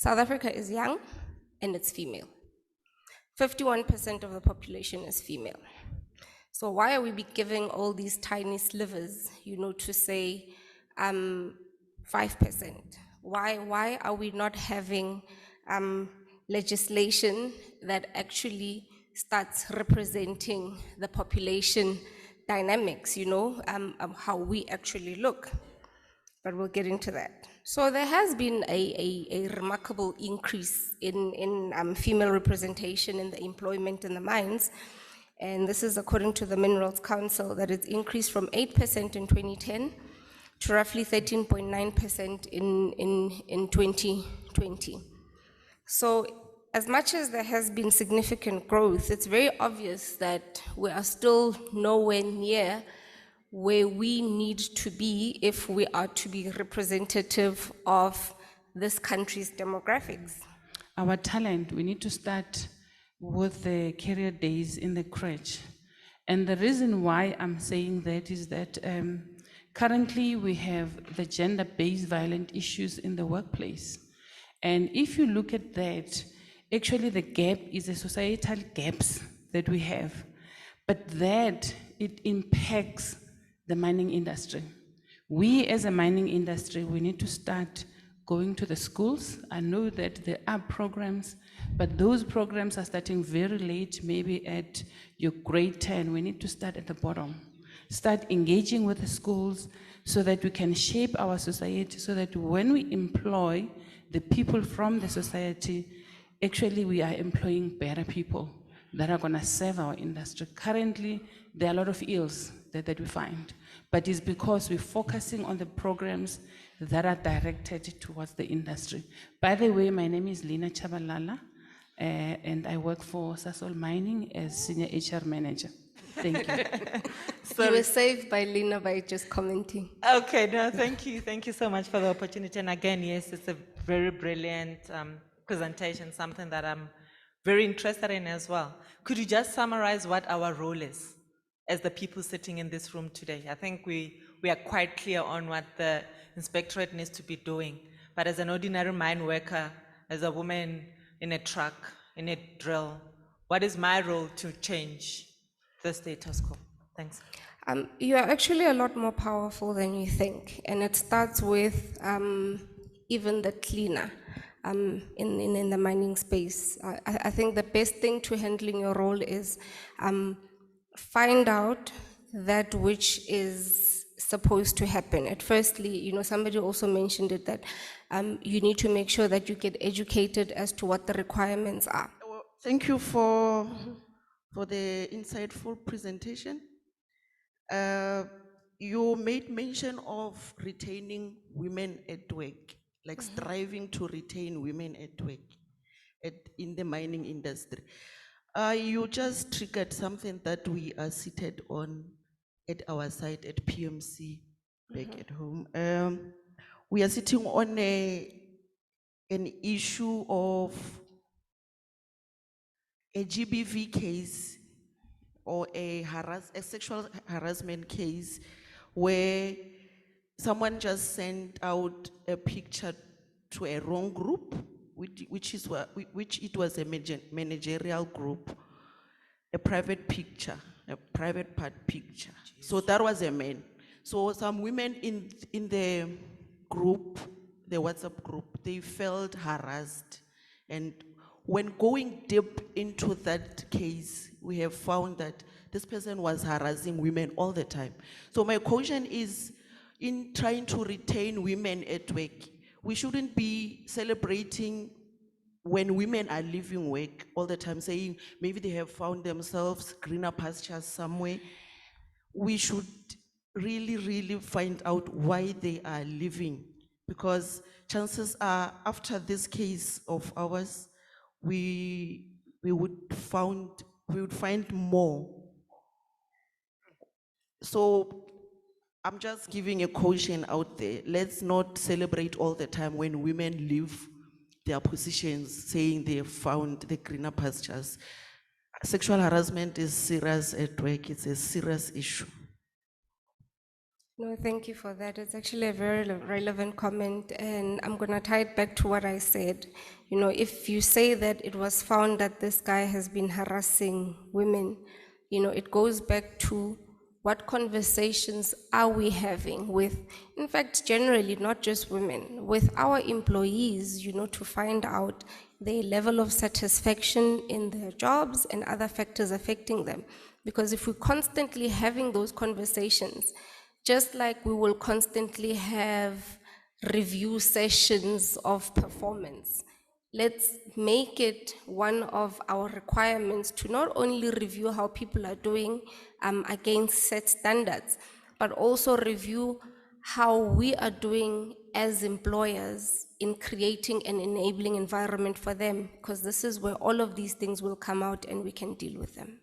South Africa is young and it's female. 51% of the population is female. So why are we be giving all these tiny slivers, to say 5%? Why are we not having legislation that actually starts representing the population dynamics, how we actually look? But we'll get into that. So there has been a remarkable increase in female representation in the employment in the mines. And this is according to the Minerals Council, that it's increased from 8% in 2010 to roughly 13.9% in 2020. So as much as there has been significant growth, it's very obvious that we are still nowhere near where we need to be if we are to be representative of this country's demographics. Our talent, we need to start with the career days in the crèche. And the reason why I'm saying that is that currently we have the gender-based violent issues in the workplace. And if you look at that, actually the gap is the societal gaps that we have. But that, it impacts the mining industry. We as a mining industry, we need to start going to the schools. I know that there are programs, but those programs are starting very late, maybe at your grade 10. We need to start at the bottom. Start engaging with the schools so that we can shape our society, so that when we employ the people from the society, actually we are employing better people that are gonna serve our industry. Currently, there are a lot of ills that we find, but it's because we're focusing on the programs that are directed towards the industry. By the way, my name is Lina Chabalala, and I work for Sasol Mining as Senior HR Manager. Thank you. You were saved by Lina by just commenting. Okay, no, thank you. Thank you so much for the opportunity. And again, yes, it's a very brilliant presentation, something that I'm very interested in as well. Could you just summarize what our role is as the people sitting in this room today? I think we are quite clear on what the inspectorate needs to be doing. But as an ordinary mine worker, as a woman in a truck, in a drill, what is my role to change the status quo? Thanks. You are actually a lot more powerful than you think. And it starts with even the cleaner in the mining space. I think the best thing to handling your role is find out that which is supposed to happen. At firstly, somebody also mentioned it, that you need to make sure that you get educated as to what the requirements are. Well, thank you for the insightful presentation. You made mention of retaining women at work, like striving to retain women at work in the mining industry. You just triggered something that we are seated on at our site at PMC back at home. We are sitting on an issue of a GBV case or a sexual harassment case where someone just sent out a picture to a wrong group, which it was a managerial group, a private picture, a private part picture. Jeez. So that was a man. So some women in the group, the WhatsApp group, they felt harassed. And when going deep into that case, we have found that this person was harassing women all the time. So my caution is, in trying to retain women at work, we shouldn't be celebrating when women are leaving work all the time, saying maybe they have found themselves greener pastures somewhere. We should really, really find out why they are leaving, because chances are, after this case of ours, we would find more. So I'm just giving a caution out there. Let's not celebrate all the time when women leave their positions, saying they have found the greener pastures. Sexual harassment is serious at work. It's a serious issue. No, thank you for that. It's actually a very relevant comment, and I'm going to tie it back to what I said. You know, if you say that it was found that this guy has been harassing women, you know, it goes back to what conversations are we having with, in fact, generally, not just women, with our employees, you know, to find out their level of satisfaction in their jobs and other factors affecting them. Because if we're constantly having those conversations, just like we will constantly have review sessions of performance, let's make it one of our requirements to not only review how people are doing against set standards, but also review how we are doing as employers in creating an enabling environment for them, because this is where all of these things will come out and we can deal with them.